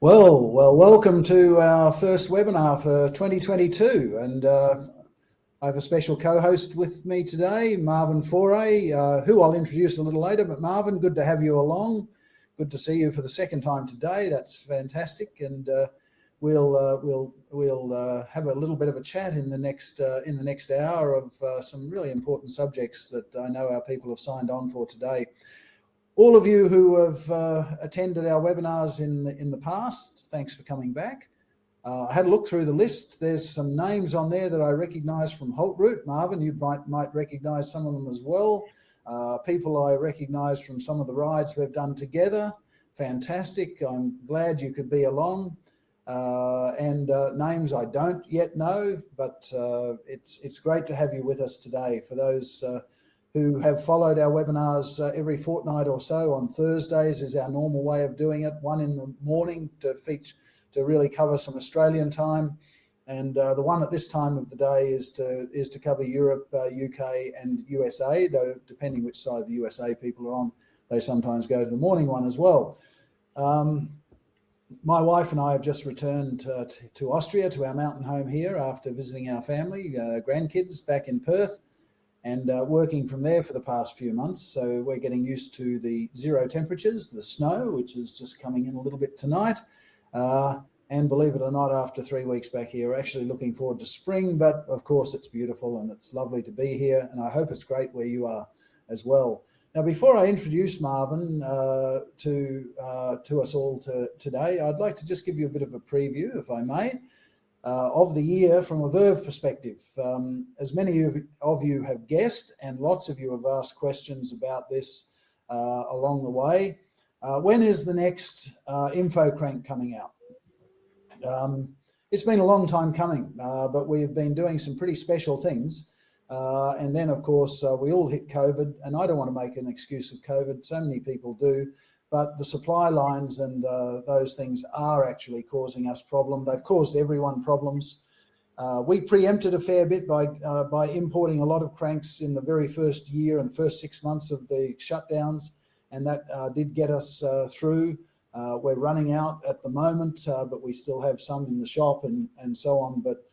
Welcome to our first webinar for 2022, and I have a special co-host with me today, Marvin Faure, who I'll introduce a little later. But Marvin, good to have you along. Good to see you for the second time today. That's fantastic, and we'll have a little bit of a chat in the next hour of some really important subjects that I know our people have signed on for today. All of you who have attended our webinars in the past, thanks for coming back. I had a look through the list. There's some names on there that I recognise from Holt Route. Marvin, you might recognise some of them as well. People I recognise from some of the rides we've done together. Fantastic. I'm glad you could be along. And names I don't yet know, but it's great to have you with us today. For those who have followed our webinars every fortnight or so, on Thursdays is our normal way of doing it. One in the morning to really cover some Australian time, and the one at this time of the day is to cover Europe, UK, and USA. Though depending which side of the USA people are on, they sometimes go to the morning one as well. My wife and I have just returned to Austria, to our mountain home here, after visiting our family, grandkids back in Perth, and working from there for the past few months. So we're getting used to the zero temperatures, the snow, which is just coming in a little bit tonight. And believe it or not, after 3 weeks back here, we're actually looking forward to spring, but of course it's beautiful and it's lovely to be here, and I hope it's great where you are as well. Now, before I introduce Marvin to us all today, I'd like to just give you a bit of a preview, if I may, of the year from a Verve perspective. As many of you have guessed, and lots of you have asked questions about this along the way, when is the next InfoCrank coming out? It's been a long time coming, but we've been doing some pretty special things. And then, of course, we all hit COVID, and I don't want to make an excuse of COVID. So many people do. But the supply lines and those things are actually causing us problems. They've caused everyone problems. We preempted a fair bit by importing a lot of cranks in the very first year and the first 6 months of the shutdowns, and that did get us through. We're running out at the moment, but we still have some in the shop and so on. But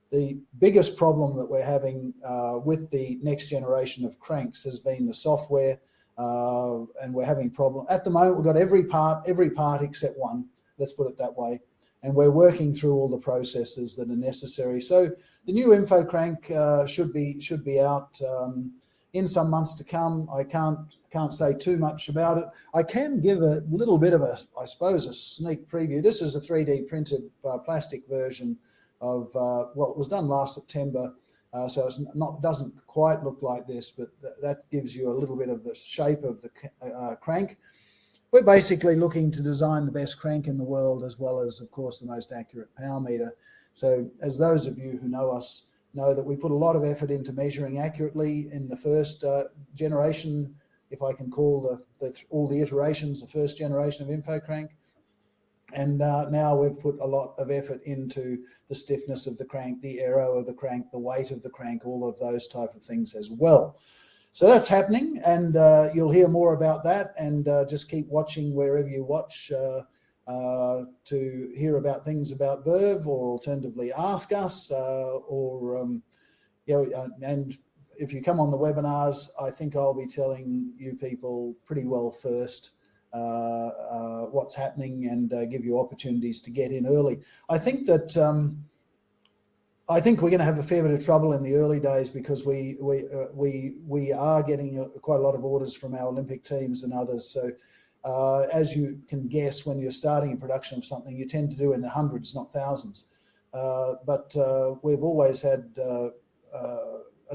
the biggest problem that we're having with the next generation of cranks has been the software. And we're having problem at the moment. We've got every part except one, let's put it that way, and we're working through all the processes that are necessary. So the new InfoCrank should be out in some months to come. I can't say too much about it. I can give a little bit of a sneak preview. This is a 3D printed plastic version of what was done last September. So it's doesn't quite look like this, but that gives you a little bit of the shape of the crank. We're basically looking to design the best crank in the world, as well as, of course, the most accurate power meter. So as those of you who know us know, that we put a lot of effort into measuring accurately in the first generation, if I can call all the iterations the first generation of InfoCrank. And now we've put a lot of effort into the stiffness of the crank, the aero of the crank, the weight of the crank, all of those type of things as well. So that's happening, and you'll hear more about that, and just keep watching wherever you watch to hear about things about Verve, or alternatively ask us, and if you come on the webinars, I think I'll be telling you people pretty well first what's happening, and give you opportunities to get in early. I think we're going to have a fair bit of trouble in the early days, because we are getting quite a lot of orders from our Olympic teams and others. So as you can guess, when you're starting a production of something, you tend to do in the hundreds, not thousands. But we've always had a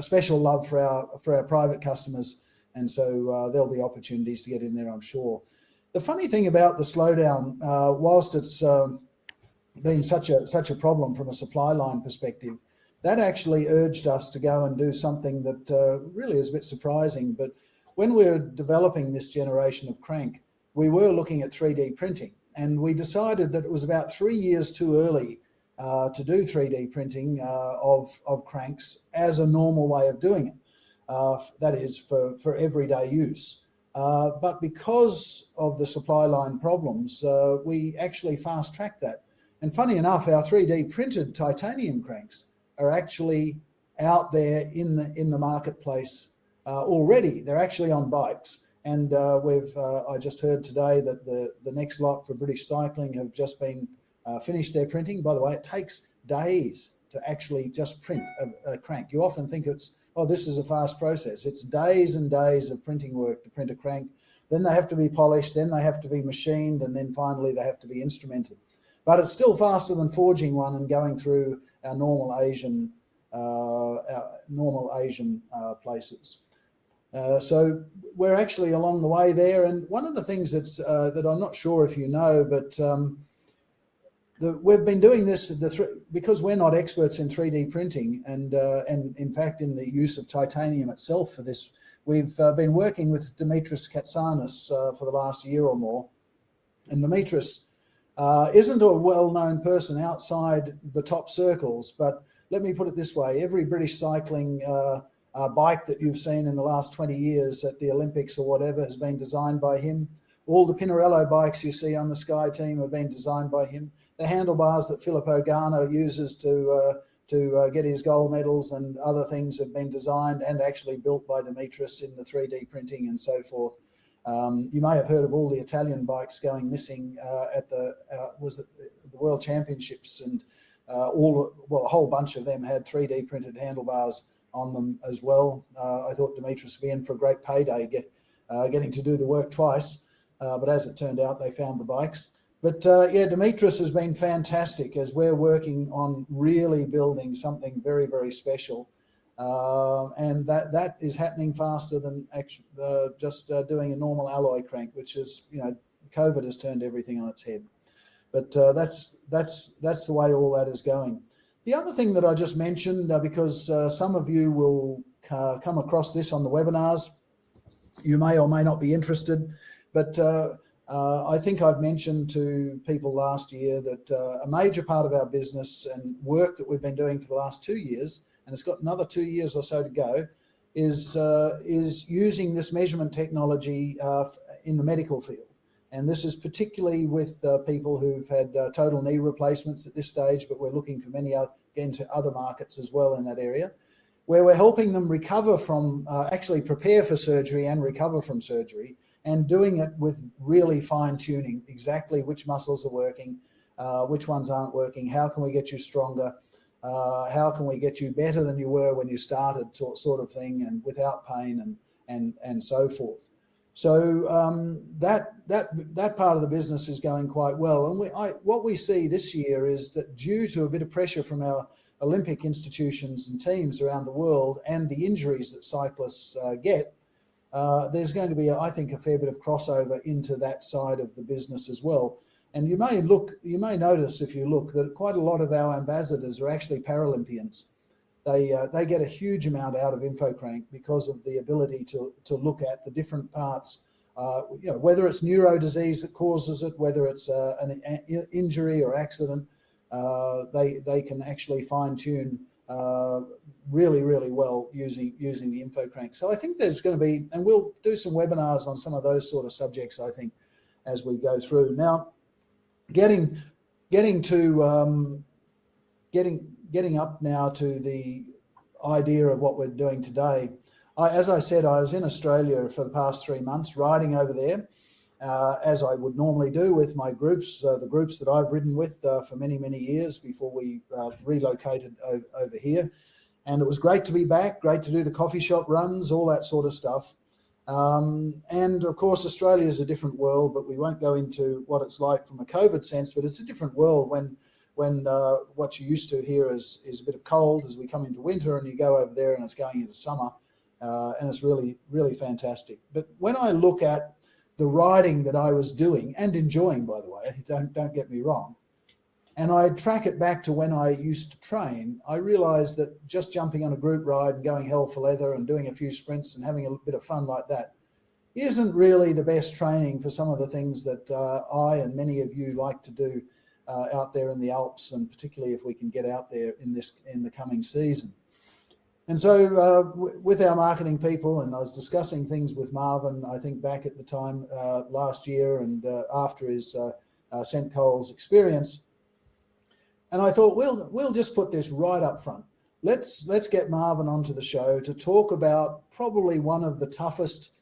special love for our private customers, and so there'll be opportunities to get in there, I'm sure. The funny thing about the slowdown, whilst it's been such a problem from a supply line perspective, that actually urged us to go and do something that really is a bit surprising. But when we were developing this generation of crank, we were looking at 3D printing, and we decided that it was about 3 years too early to do 3D printing of cranks as a normal way of doing it. That is for everyday use. But because of the supply line problems, we actually fast-tracked that. And funny enough, our 3D printed titanium cranks are actually out there in the marketplace already. They're actually on bikes. And I just heard today that the next lot for British Cycling have just been finished their printing. By the way, it takes days to actually just print a crank. You often think it's, oh, this is a fast process. It's days and days of printing work to print a crank. Then they have to be polished, then they have to be machined, and then finally they have to be instrumented. But it's still faster than forging one and going through our normal Asian places. So we're actually along the way there. And one of the things that I'm not sure if you know, but we've been doing this because we're not experts in 3D printing, and in fact in the use of titanium itself for this. We've been working with Dimitris Katsanis for the last year or more, and Dimitris isn't a well-known person outside the top circles, but let me put it this way: every British cycling bike that you've seen in the last 20 years at the Olympics or whatever has been designed by him. All the Pinarello bikes you see on the Sky team have been designed by him. The handlebars that Filippo Ganna uses to get his gold medals and other things have been designed and actually built by Dimitris in the 3D printing and so forth. You may have heard of all the Italian bikes going missing at the World Championships, and a whole bunch of them had 3D printed handlebars on them as well. I thought Dimitris would be in for a great payday, getting to do the work twice, but as it turned out, they found the bikes. But yeah, Dimitris has been fantastic as we're working on really building something very, very special. And that is happening faster than just doing a normal alloy crank, which is, COVID has turned everything on its head. But that's the way all that is going. The other thing that I just mentioned, because some of you will come across this on the webinars, you may or may not be interested, but I think I've mentioned to people last year that a major part of our business and work that we've been doing for the last 2 years, and it's got another 2 years or so to go, is using this measurement technology in the medical field. And this is particularly with people who've had total knee replacements at this stage, but we're looking for many into other markets as well in that area, where we're helping them recover from, actually prepare for surgery and recover from surgery, and doing it with really fine tuning, exactly which muscles are working, which ones aren't working, how can we get you stronger, how can we get you better than you were when you started, sort of thing, and without pain and so forth. So that part of the business is going quite well. And what we see this year is that due to a bit of pressure from our Olympic institutions and teams around the world and the injuries that cyclists get, there's going to be, I think, a fair bit of crossover into that side of the business as well. And you may notice if you look that quite a lot of our ambassadors are actually Paralympians. They get a huge amount out of InfoCrank because of the ability to look at the different parts, whether it's neuro disease that causes it, whether it's an injury or accident, they can actually fine tune really, really well using the InfoCrank. So I think there's going to be, and we'll do some webinars on some of those sort of subjects, I think, as we go through. Now, getting up now to the idea of what we're doing today. As I said, I was in Australia for the past 3 months, riding over there, as I would normally do with my groups, the groups that I've ridden with for many, many years before we relocated over here. And it was great to be back, great to do the coffee shop runs, all that sort of stuff. And of course, Australia is a different world, but we won't go into what it's like from a COVID sense, but it's a different world when what you're used to here is a bit of cold as we come into winter, and you go over there and it's going into summer, and it's really, really fantastic. But when I look at the riding that I was doing and enjoying, by the way, don't get me wrong, and I track it back to when I used to train, I realized that just jumping on a group ride and going hell for leather and doing a few sprints and having a bit of fun like that isn't really the best training for some of the things that I and many of you like to do out there in the Alps, and particularly if we can get out there in the coming season. And so with our marketing people, and I was discussing things with Marvin, I think back at the time last year and after his Cent Cols experience, and I thought we'll just put this right up front. Let's get Marvin onto the show to talk about probably one of the toughest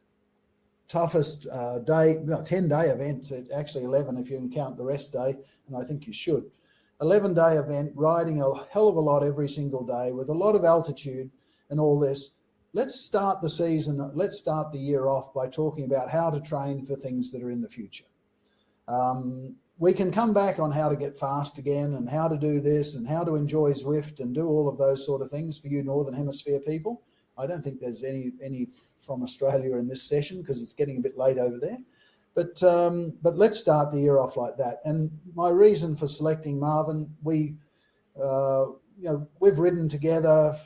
10-day event, actually 11 if you can count the rest day, and I think you should. 11-day event, riding a hell of a lot every single day with a lot of altitude and all this. Let's start the season, let's start the year off by talking about how to train for things that are in the future. We can come back on how to get fast again and how to do this and how to enjoy Zwift and do all of those sort of things for you Northern Hemisphere people. I don't think there's any from Australia in this session because it's getting a bit late over there. But let's start the year off like that. And my reason for selecting Marvin, we've ridden together.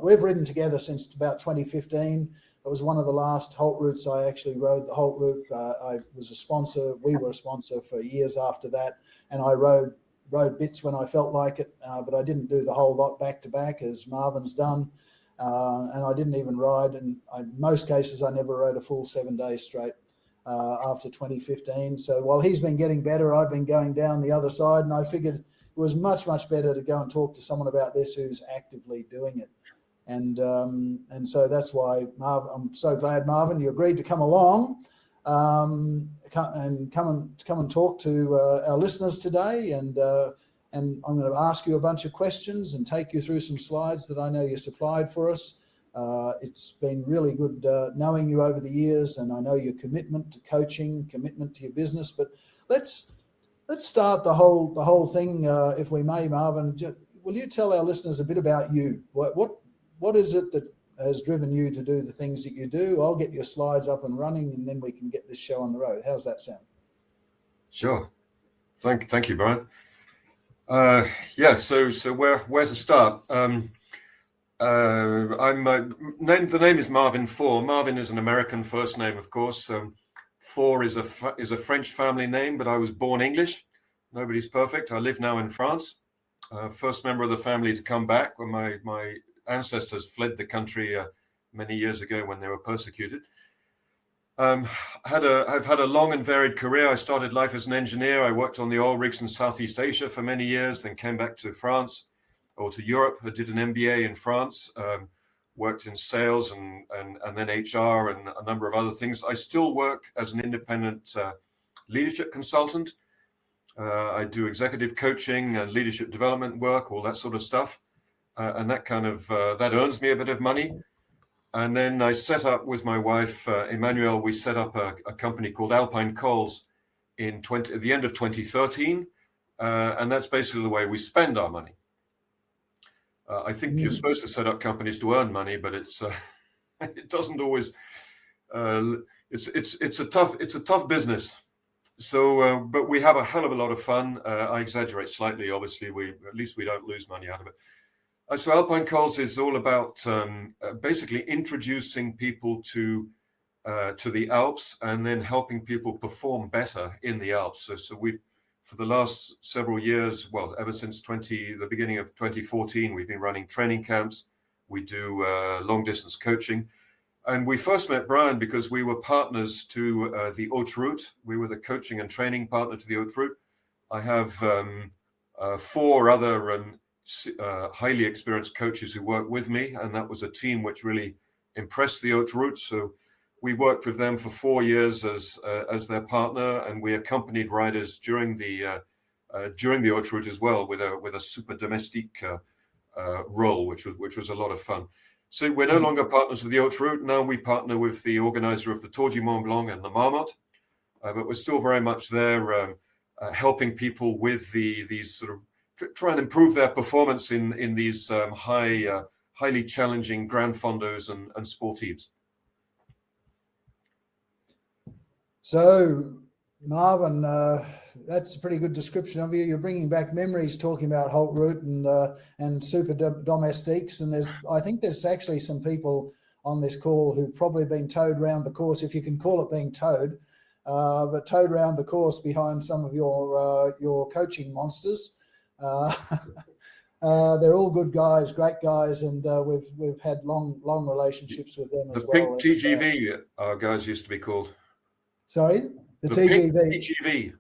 We've ridden together since about 2015. It was one of the last Holt routes I actually rode. The Holt route. I was a sponsor. We were a sponsor for years after that, and I rode bits when I felt like it, but I didn't do the whole lot back to back as Marvin's done. And I didn't even ride, and in most cases I never rode a full 7 days straight after 2015. So while he's been getting better, I've been going down the other side, and I figured it was much better to go and talk to someone about this who's actively doing it. And so that's why, Marvin, I'm so glad, Marvin, you agreed to come along and come and talk to our listeners today. And I'm going to ask you a bunch of questions and take you through some slides that I know you supplied for us. It's been really good knowing you over the years, and I know your commitment to coaching, commitment to your business. But let's start the whole thing, if we may, Marvin. Will you tell our listeners a bit about you? What is it that has driven you to do the things that you do? I'll get your slides up and running, and then we can get this show on the road. How's that sound? Sure. Thank you, Brian. So where to start? The name is Marvin Faure. Marvin is an American first name, of course. Faure is a French family name, but I was born English. Nobody's perfect. I live now in France. First member of the family to come back when my ancestors fled the country many years ago when they were persecuted. I've had a long and varied career. I started life as an engineer. I worked on the oil rigs in Southeast Asia for many years, then came back to France or to Europe. I did an MBA in France, worked in sales and then HR and a number of other things. I still work as an independent leadership consultant. I do executive coaching and leadership development work, all that sort of stuff. And that that earns me a bit of money. And then I set up with my wife, Emmanuel, we set up a company called Alpine Coals at the end of 2013. And that's basically the way we spend our money. I think you're supposed to set up companies to earn money, but it doesn't always. It's a tough business. So, but we have a hell of a lot of fun. I exaggerate slightly, obviously. At least we don't lose money out of it. So Alpine Coals is all about basically introducing people to the Alps and then helping people perform better in the Alps. So we've, for the last several years, well, ever since the beginning of 2014, we've been running training camps. We do long distance coaching. And we first met Brian because we were partners to the Haute Route. We were the coaching and training partner to the Haute Route. I have 4 other highly experienced coaches who work with me, and that was a team which really impressed the Haute Route. So we worked with them for 4 years as their partner, and we accompanied riders during the Haute Route as well with a super domestique role, which was a lot of fun. So we're no longer partners with the Haute Route. Now we partner with the organizer of the Tour du Mont Blanc and the Marmotte, but we're still very much there helping people with these sort of try and improve their performance in these highly challenging Grand Fondos and sportives. So, Marvin, that's a pretty good description of you. You're bringing back memories talking about Holt Route and super domestiques. And I think there's actually some people on this call who've probably been towed around the course, if you can call it being towed, but towed around the course behind some of your coaching monsters. They're all good guys, great guys, and we've had long relationships with them as The well. pink TGV, our guys used to be called. Sorry, the pink TGV. TGV.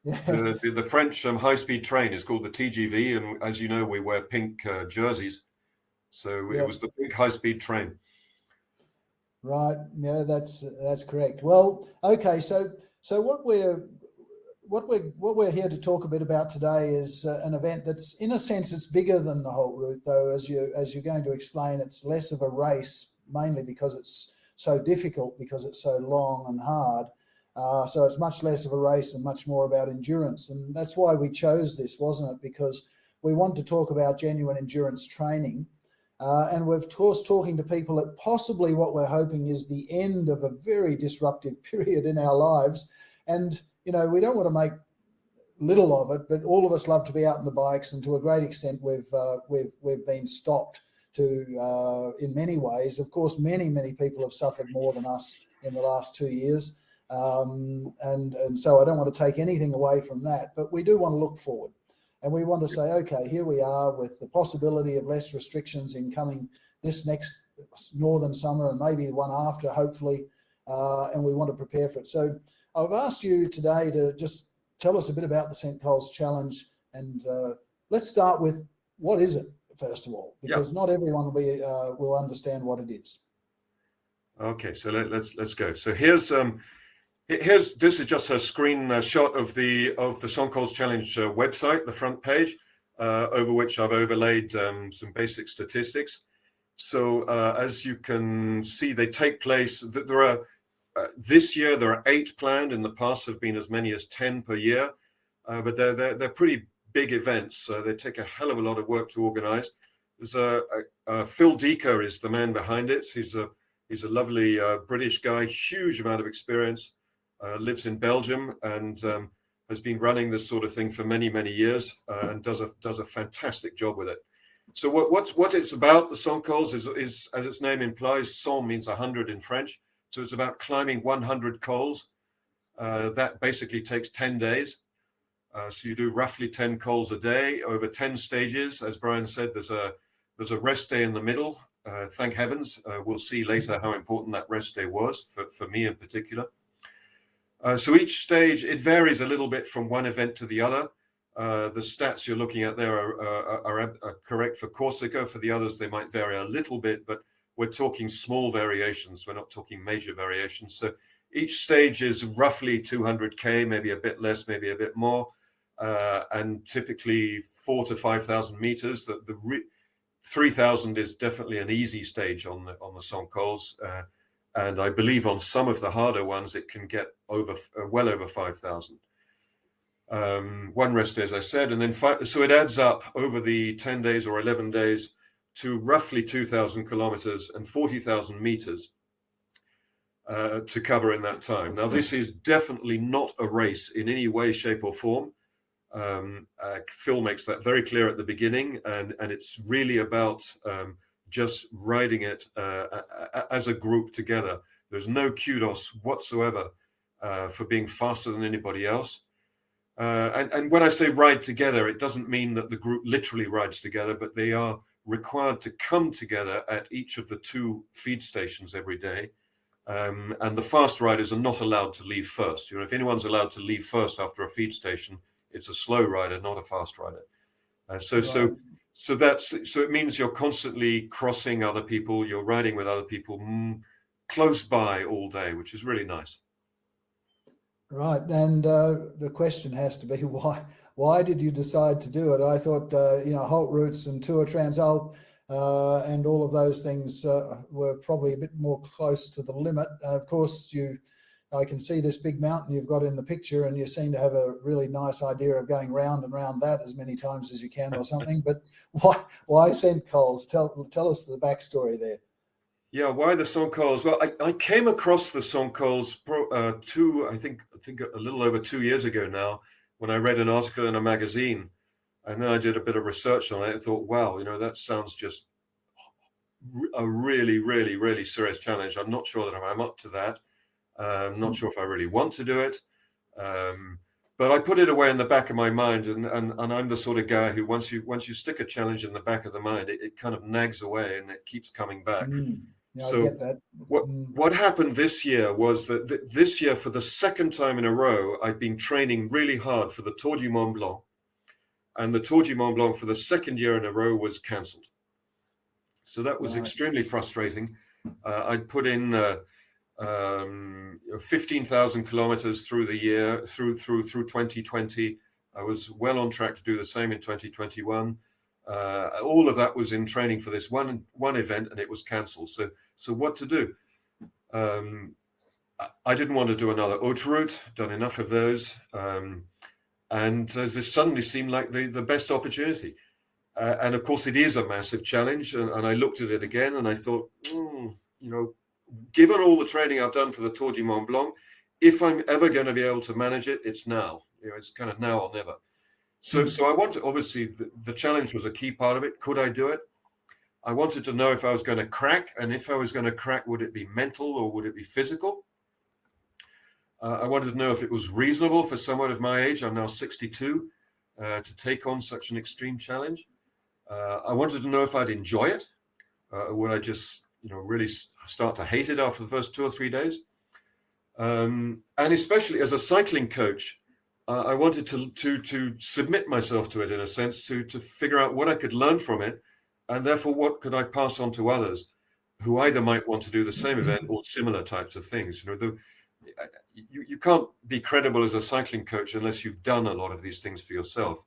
Yeah. The French high-speed train is called the TGV, and as you know, we wear pink jerseys, so it was the pink high-speed train. Right. Yeah, that's correct. Well, okay. So what we're here to talk a bit about today is an event that's, in a sense, it's bigger than the Holt Route, though. As you're going to explain, it's less of a race, mainly because it's so difficult, because it's so long and hard. So it's much less of a race and much more about endurance, and that's why we chose this, wasn't it? Because we want to talk about genuine endurance training. And we're, of course, talking to people at possibly what we're hoping is the end of a very disruptive period in our lives. And, we don't want to make little of it, but all of us love to be out on the bikes. And to a great extent, we've been stopped in many ways. Of course, many people have suffered more than us in the last 2 years. And so I don't want to take anything away from that, but we do want to look forward. And we want to say, okay, here we are with the possibility of less restrictions in coming this next northern summer and maybe the one after, hopefully, and we want to prepare for it. So I've asked you today to just tell us a bit about the Cent Cols Challenge, and let's start with, what is it, first of all, because not everyone will understand what it is. Okay, so let's go. So here's this is just a screen shot of the Cent Cols Challenge website, the front page, over which I've overlaid some basic statistics. So as you can see, they take place. There are this year there are 8 planned. In the past, have been as many as 10 per year, but they're pretty big events. They take a hell of a lot of work to organize. There's Phil Decker is the man behind it. He's a lovely British guy, huge amount of experience. Lives in Belgium and has been running this sort of thing for many years, and does a fantastic job with it. So what it's about, the Cent Cols, is as its name implies, cent means 100 in French. So it's about climbing 100 cols. That basically takes 10 days. So you do roughly 10 cols a day over 10 stages. As Bryan said, there's a rest day in the middle. Thank heavens. We'll see later how important that rest day was for me in particular. So each stage, it varies a little bit from one event to the other. The stats you're looking at there are correct for Corsica. For the others, they might vary a little bit, but we're talking small variations. We're not talking major variations. So each stage is roughly 200K, maybe a bit less, maybe a bit more, and typically 4,000 to 5,000 meters. The 3,000 is definitely an easy stage on the Cent Cols. And I believe on some of the harder ones, it can get well over 5,000. One rest day, as I said, and then so it adds up over the 10 days or 11 days to roughly 2,000 kilometers and 40,000 meters to cover in that time. Now, this is definitely not a race in any way, shape, or form. Phil makes that very clear at the beginning, and it's really about just riding it as a group together. There's no kudos whatsoever for being faster than anybody else. And when I say ride together, it doesn't mean that the group literally rides together, but they are required to come together at each of the 2 feed stations every day. And the fast riders are not allowed to leave first. If anyone's allowed to leave first after a feed station, it's a slow rider, not a fast rider. So it means you're constantly crossing other people, you're riding with other people close by all day, which is really nice. Right, and the question has to be, why did you decide to do it? I thought Holt Routes and Tour Transalp and all of those things were probably a bit more close to the limit. Of course, I can see this big mountain you've got in the picture, and you seem to have a really nice idea of going round and round that as many times as you can or something. But why Cent Cols? Tell us the backstory there. Yeah, why the Cent Cols? Well, I came across the Cent Cols I think a little over 2 years ago now, when I read an article in a magazine, and then I did a bit of research on it. I thought, wow, that sounds just a really serious challenge. I'm not sure that I'm up to that. I'm not sure if I really want to do it. but I put it away in the back of my mind, and I'm the sort of guy who once you stick a challenge in the back of the mind, it kind of nags away and it keeps coming back. Yeah, So I get that. what happened this year was that this year, for the second time in a row, I've been training really hard for the Tour du Mont Blanc, and the Tour du Mont Blanc for the second year in a row was cancelled. So that was extremely frustrating. I'd put in 15,000 kilometers through the year, through 2020. I was well on track to do the same in 2021. All of that was in training for this one event, and it was cancelled. So what to do? I didn't want to do another autoroute. Done enough of those, and this suddenly seemed like the best opportunity. And of course, it is a massive challenge. And I looked at it again, and I thought, given all the training I've done for the Tour du Mont Blanc, if I'm ever going to be able to manage it, it's now. It's kind of now or never. So I wanted, obviously, the challenge was a key part of it. Could I do it? I wanted to know if I was going to crack, and if I was going to crack, would it be mental or would it be physical? I wanted to know if it was reasonable for someone of my age, I'm now 62, to take on such an extreme challenge. I wanted to know if I'd enjoy it. Would I just, really start to hate it after the first 2 or 3 days? And especially as a cycling coach, I wanted to submit myself to it, in a sense, to figure out what I could learn from it, and therefore what could I pass on to others who either might want to do the same event or similar types of things. You can't be credible as a cycling coach unless you've done a lot of these things for yourself.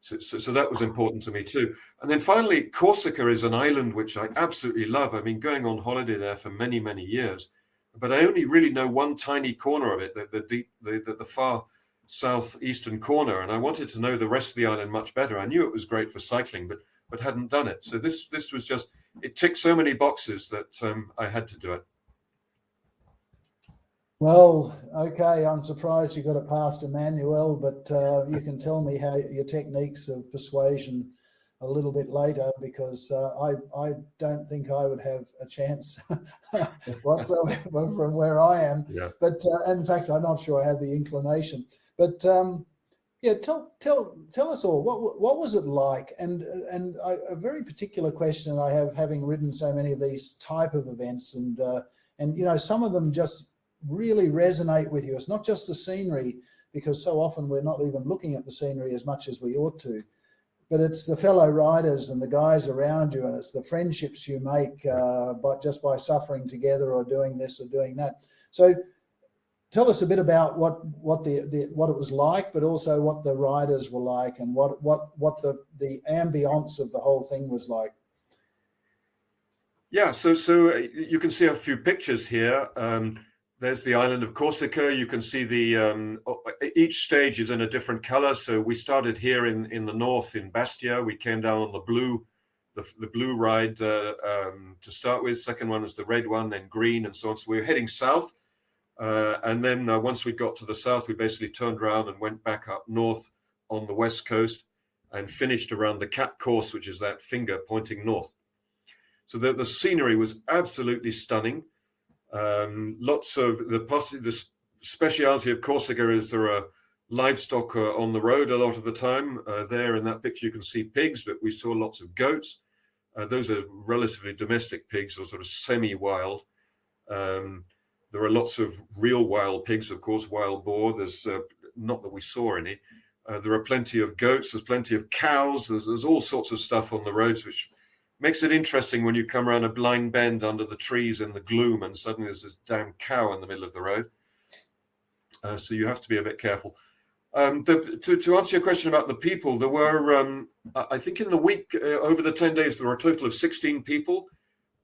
So that was important to me too. And then finally, Corsica is an island which I absolutely love. I've been going on holiday there for many, many years, but I only really know one tiny corner of it, the far southeastern corner, and I wanted to know the rest of the island much better. I knew it was great for cycling, but hadn't done it. So this was just, it ticked so many boxes that I had to do it. Well, okay, I'm surprised you got it past Emmanuel, but you can tell me how your techniques of persuasion a little bit later, because I don't think I would have a chance whatsoever from where I am. Yeah. But in fact, I'm not sure I have the inclination. But tell us all, what was it like? And a very particular question I have, having ridden so many of these type of events, and some of them just really resonate with you. It's not just the scenery, because so often we're not even looking at the scenery as much as we ought to, but it's the fellow riders and the guys around you, and it's the friendships you make by suffering together or doing this or doing that. So tell us a bit about what it was like, but also what the riders were like, and what the ambience of the whole thing was like. Yeah, so you can see a few pictures here. There's the island of Corsica. You can see each stage is in a different color. So we started here in the north in Bastia. We came down on the blue ride to start with. Second one was the red one, then green, and so on. So we were heading south. And then once we got to the south, we basically turned around and went back up north on the west coast and finished around the Cap course, which is that finger pointing north. So the scenery was absolutely stunning. Lots of the speciality of Corsica is there are livestock on the road a lot of the time. There in that picture you can see pigs, but we saw lots of goats. Those are relatively domestic pigs, or sort of semi-wild. There are lots of real wild pigs, of course, wild boar. There's not that we saw any. There are plenty of goats. There's plenty of cows. There's all sorts of stuff on the roads, which makes it interesting when you come around a blind bend under the trees in the gloom, and suddenly there's this damn cow in the middle of the road. So you have to be a bit careful. To answer your question about the people, there were, I think in the week, over the 10 days, there were a total of 16 people.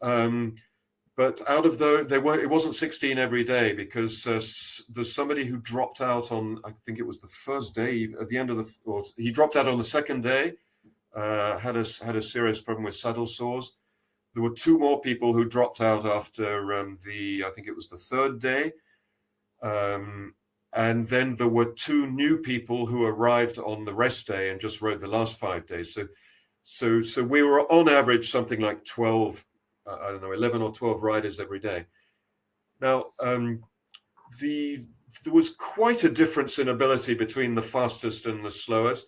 But out of it wasn't 16 every day, because there's somebody who dropped out on, I think it was the first day, at the end of he dropped out on the second day, had a serious problem with saddle sores. There were 2 more people who dropped out after I think it was the third day. And then there were 2 new people who arrived on the rest day and just rode the last 5 days. So we were on average something like 12, 11 or 12 riders every day. Now, the there was quite a difference in ability between the fastest and the slowest.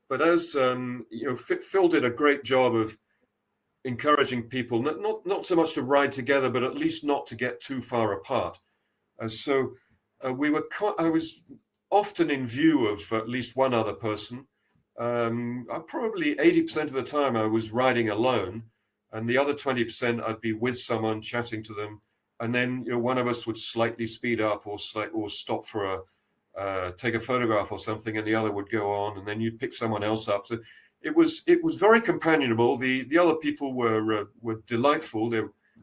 But as Phil did a great job of encouraging people not so much to ride together, but at least not to get too far apart. So I was often in view of at least one other person. Probably 80% of the time I was riding alone, and the other 20% I'd be with someone chatting to them, and then one of us would slightly speed up or stop for take a photograph or something, and the other would go on, and then you'd pick someone else up. So it was very companionable. The other people were delightful. I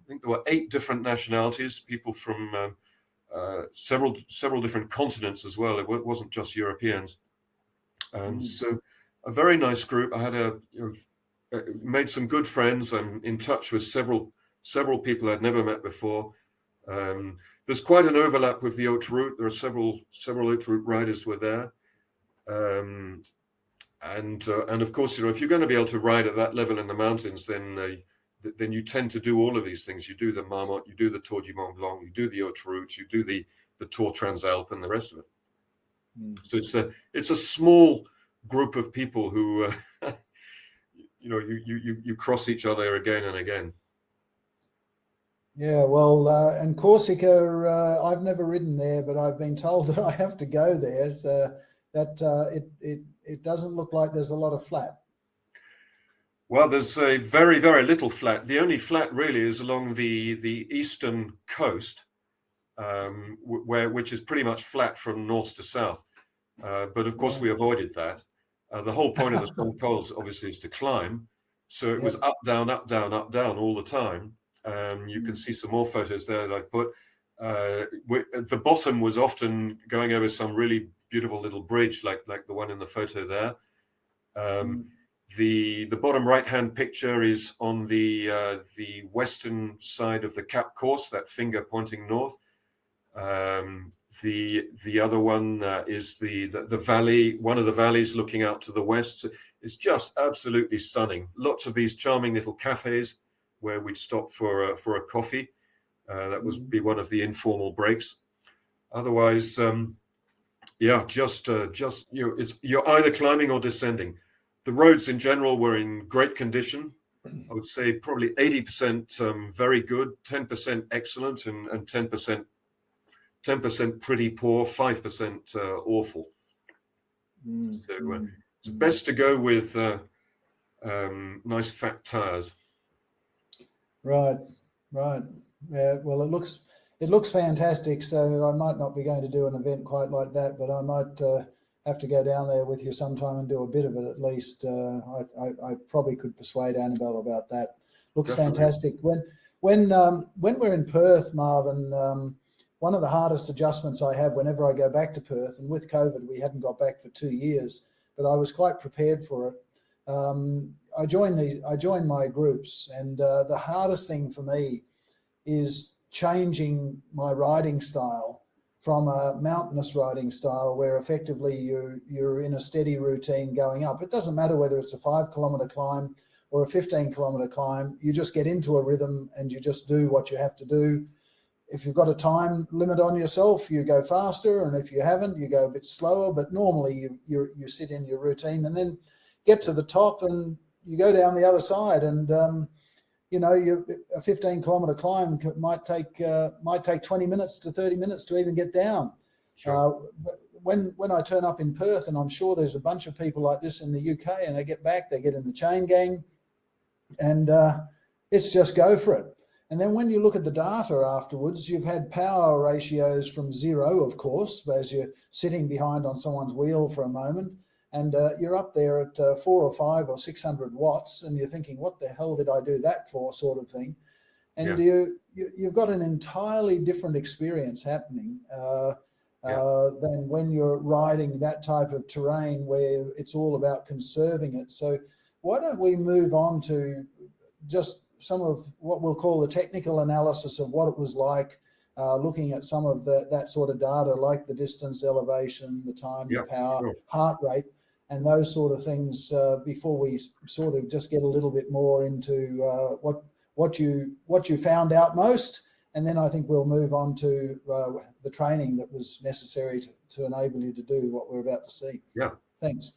think there were 8 different nationalities, people from several different continents as well. It wasn't just Europeans. So a very nice group. I had made some good friends. I'm in touch with several people I'd never met before. There's quite an overlap with the Haute Route. There are several Haute Route riders were there. And of course, if you're going to be able to ride at that level in the mountains, then you tend to do all of these things. You do the Marmot, you do the Tour du Mont Blanc, you do the Haute Route, you do the Tour Transalp, and the rest of it. So it's a small group of people who you cross each other again and again. Yeah, well, and Corsica, I've never ridden there, but I've been told that I have to go there. So that it doesn't look like there's a lot of flat. Well, there's a very, very little flat. The only flat really is along the eastern coast, which is pretty much flat from north to south. But of course, we avoided that. The whole point of the Cent Cols obviously is to climb. So it was up, down, up, down, up, down all the time. You can see some more photos there that I've put. The bottom was often going over some really beautiful little bridge, like the one in the photo there. The bottom right-hand picture is on the western side of the Cap course, that finger pointing north. The other one is the valley, one of the valleys looking out to the west. It's just absolutely stunning. Lots of these charming little cafes where we'd stop for a coffee. That would be one of the informal breaks. Otherwise, you're either climbing or descending. The roads in general were in great condition. I would say probably 80% very good, 10% excellent, and 10% pretty poor, 5% awful. So it's best to go with nice fat tires. Right. Yeah. Well, it looks fantastic. So I might not be going to do an event quite like that, but I might have to go down there with you sometime and do a bit of it at least. I probably could persuade Annabelle about that. Looks Definitely. Fantastic. When we're in Perth, Marvin, one of the hardest adjustments I have whenever I go back to Perth, and with COVID we hadn't got back for 2 years, but I was quite prepared for it. I joined my groups, and the hardest thing for me is changing my riding style from a mountainous riding style where effectively you're in a steady routine going up. It doesn't matter whether it's a 5-kilometre climb or a 15-kilometre climb. You just get into a rhythm and you just do what you have to do. If you've got a time limit on yourself, you go faster, and if you haven't, you go a bit slower. But normally you sit in your routine and then get to the top and you go down the other side. And a 15-kilometre climb might take 20 minutes to 30 minutes to even get down. Sure. When I turn up in Perth, and I'm sure there's a bunch of people like this in the UK, and they get back, they get in the chain gang, and it's just go for it. And then when you look at the data afterwards, you've had power ratios from 0, of course, as you're sitting behind on someone's wheel for a moment, and you're up there at 4 or 5 or 600 watts, and you're thinking, what the hell did I do that for, sort of thing. And you've got an entirely different experience happening than when you're riding that type of terrain where it's all about conserving it. So why don't we move on to just some of what we'll call the technical analysis of what it was like, looking at some of that sort of data, like the distance, elevation, the time, the power, heart rate, and those sort of things before we sort of just get a little bit more into what you found out most and then I think we'll move on to the training that was necessary to enable you to do what we're about to see. Yeah. Thanks.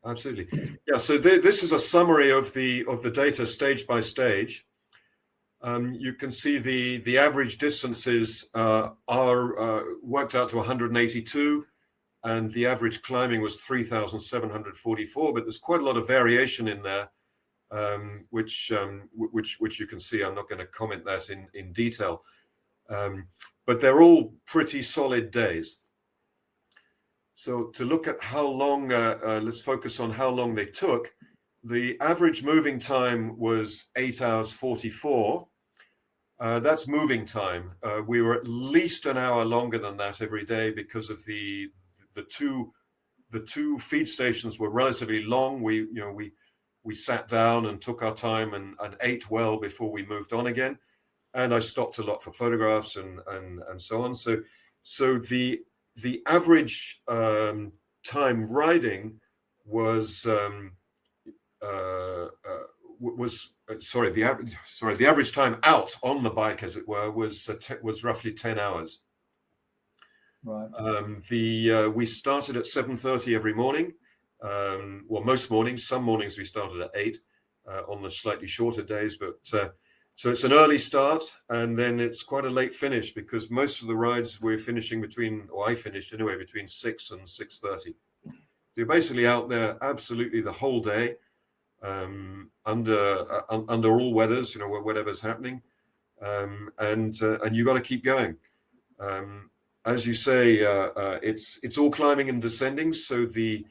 Absolutely. Yeah. So this is a summary of the data stage by stage. You can see the average distances are worked out to 182, and the average climbing was 3,744. But there's quite a lot of variation in there, which you can see. I'm not going to comment that in detail, but they're all pretty solid days. So to look at how long, let's focus on how long they took. The average moving time was 8 hours 44. That's moving time. We were at least an hour longer than that every day because of the two feed stations were relatively long. We sat down and took our time and ate well before we moved on again. And I stopped a lot for photographs and so on. So the average time riding was the average time out on the bike, as it were, was roughly 10 hours. Right. We started at 7:30 every morning. Well, most mornings. Some mornings we started at 8 on the slightly shorter days, but so it's an early start, and then it's quite a late finish because most of the rides we're finishing I finished anyway, between 6 and 6:30. So you're basically out there absolutely the whole day, under all weathers, whatever's happening, and you got to keep going. As you say, it's all climbing and descending. So the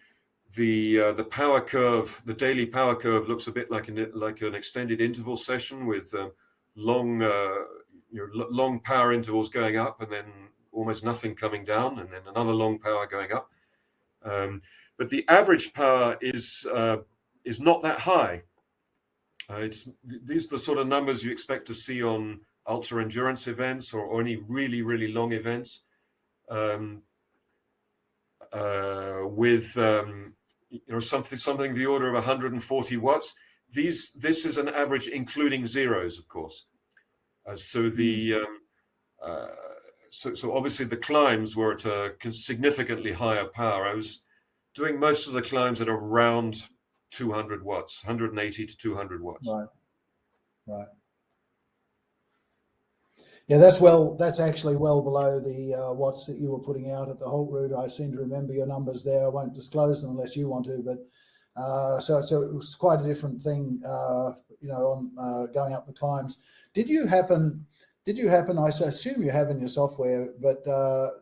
power curve, the daily power curve, looks a bit like an extended interval session with long power intervals going up, and then almost nothing coming down, and then another long power going up. But the average power is not that high. These are the sort of numbers you expect to see on ultra endurance events or any really, really long events, with something the order of 140 watts. This is an average including zeros, of course. So obviously the climbs were at a significantly higher power. I was doing most of the climbs at around 200 watts, 180 to 200 watts. Right. Yeah, that's actually well below the watts that you were putting out at the Holt route. I seem to remember your numbers there. I won't disclose them unless you want to, but so it was quite a different thing, on going up the climbs. Did you happen, I assume you have in your software, but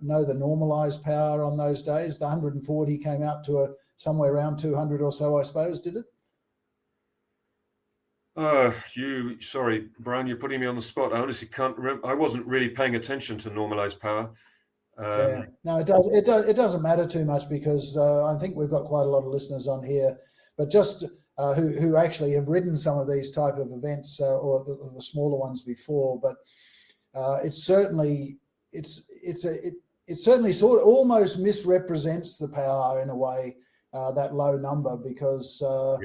know the normalized power on those days? The 140 came out to somewhere around 200 or so, I suppose, did it? Sorry, Brian, you're putting me on the spot. I honestly can't remember. I wasn't really paying attention to normalized power. Yeah, no, it doesn't matter too much because I think we've got quite a lot of listeners on here, but just who actually have ridden some of these type of events or the smaller ones before. But it certainly sort of almost misrepresents the power in a way, that low number, because of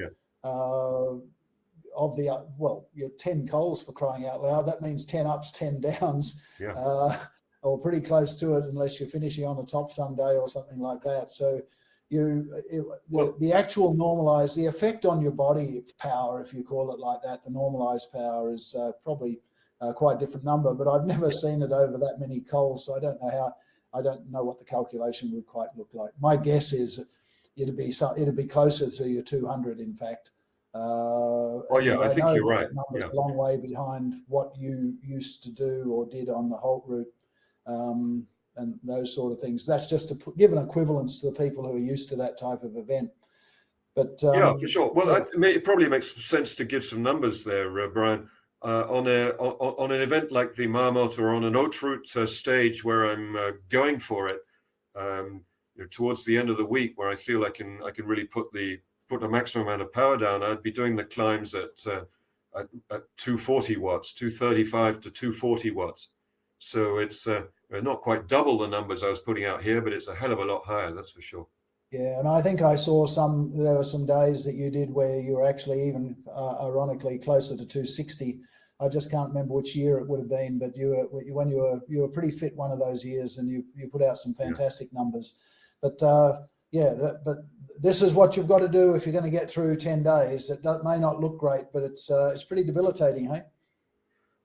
you're 10 coals, for crying out loud. That means 10 ups, 10 downs, or pretty close to it, unless you're finishing on the top someday or something like that. So the actual normalized, the effect on your body power, if you call it like that, the normalized power is probably quite a different number, but I've never seen it over that many coals, so I don't know what the calculation would quite look like. My guess is it'd be closer to your 200, in fact. I think you're right. That number's a long way behind what you used to do or did on the Holt route, and those sort of things. That's just to give an equivalence to the people who are used to that type of event. But for sure. Well, it probably makes sense to give some numbers there, Brian. On an event like the Marmot or on an haute route stage where I'm going for it, towards the end of the week, where I feel I can really put the maximum amount of power down, I'd be doing the climbs at 240 watts, 235 to 240 watts. So it's not quite double the numbers I was putting out here, but it's a hell of a lot higher, that's for sure. Yeah, and I think I saw there were some days that you did where you were actually even ironically closer to 260 I just can't remember which year it would have been, but you were pretty fit one of those years, and you put out some fantastic numbers. But but this is what you've got to do if you're going to get through 10 days. It may not look great, but it's pretty debilitating, hey?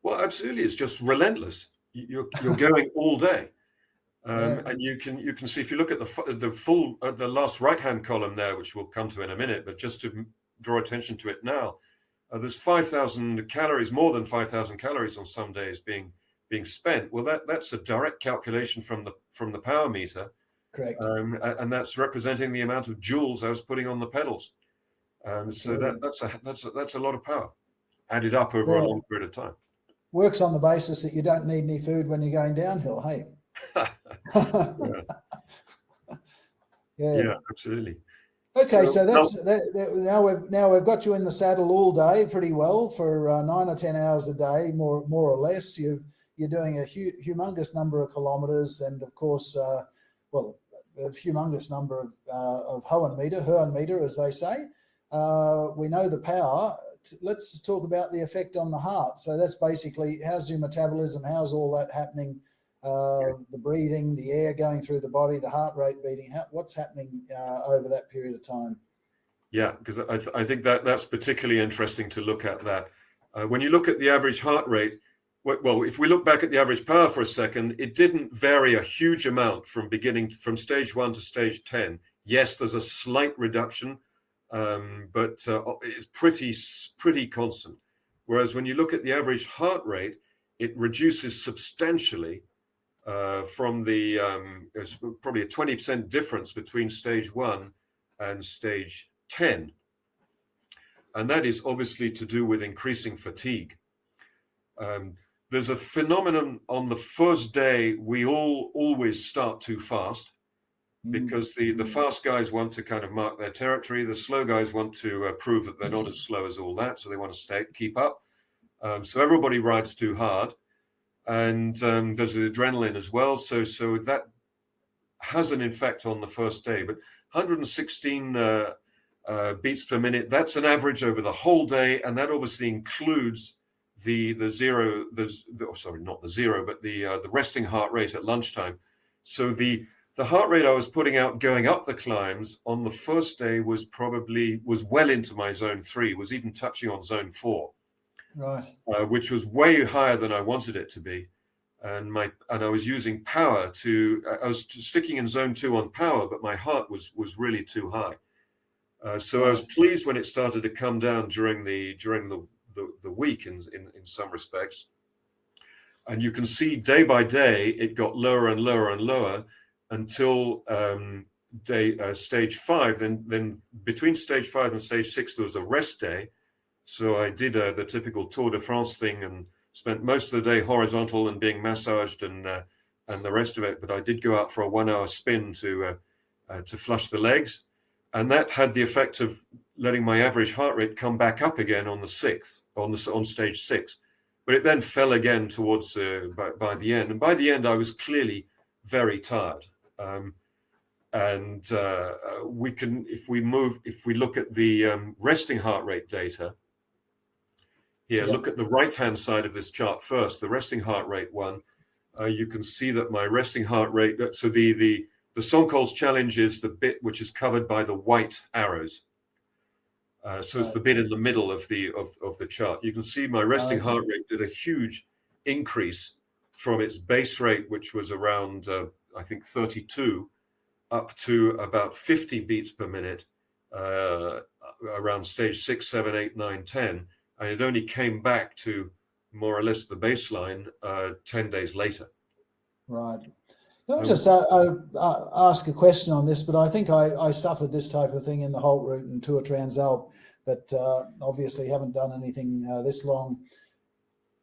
Well, absolutely, it's just relentless. You're going all day. And you can see, if you look at the last right-hand column there, which we'll come to in a minute, but just to draw attention to it now, there's 5,000 calories, more than 5,000 calories on some days being spent. Well, that's a direct calculation from the power meter. Correct. And that's representing the amount of joules I was putting on the pedals. So that's a lot of power added up over a long period of time. Works on the basis that you don't need any food when you're going downhill, hey? Yeah, absolutely. Okay, so now we've got you in the saddle all day pretty well for 9 or 10 hours a day, more or less. You're doing a humongous number of kilometres, and of course, a humongous number of Höhenmeter, as they say. We know the power. Let's talk about the effect on the heart. So that's basically, how's your metabolism? How's all that happening? The breathing, the air going through the body, the heart rate beating. What's happening over that period of time? Yeah, because I think that's particularly interesting to look at that. When you look at the average heart rate, well, if we look back at the average power for a second, it didn't vary a huge amount from stage 1 to stage 10. Yes, there's a slight reduction, but it's pretty constant. Whereas when you look at the average heart rate, it reduces substantially from there's probably a 20% difference between stage 1 and stage 10. And that is obviously to do with increasing fatigue. There's a phenomenon on the first day, we always start too fast, because the fast guys want to kind of mark their territory. The slow guys want to prove that they're not as slow as all that, so they want to keep up. So everybody rides too hard. And there's the adrenaline as well. So that has an effect on the first day. But 116 beats per minute, that's an average over the whole day. And that obviously includes the resting heart rate at lunchtime. So the heart rate I was putting out going up the climbs on the first day was well into my zone 3, was even touching on zone 4. Right. Which was way higher than I wanted it to be, and I was using power I was sticking in zone 2 on power, but my heart was really too high. So I was pleased when it started to come down during the week in some respects, and you can see day by day it got lower and lower and lower until stage 5. Then between stage 5 and stage 6 there was a rest day. So I did the typical Tour de France thing and spent most of the day horizontal and being massaged and the rest of it. But I did go out for a 1-hour spin to flush the legs, and that had the effect of letting my average heart rate come back up again on stage 6. But it then fell again towards by the end. And by the end, I was clearly very tired. If we look at the resting heart rate data. Here, look at the right-hand side of this chart first, the resting heart rate one. You can see that my resting heart rate, so the Cent Cols Challenge is the bit which is covered by the white arrows. So it's the bit in the middle of the chart. You can see my resting heart rate did a huge increase from its base rate, which was around, I think, 32, up to about 50 beats per minute, around stage 6, 7, 8, 9, 10. And it only came back to more or less the baseline 10 days later. Right. Can I just ask a question on this? But I think I suffered this type of thing in the Holt route and Tour Transalp, but obviously haven't done anything this long.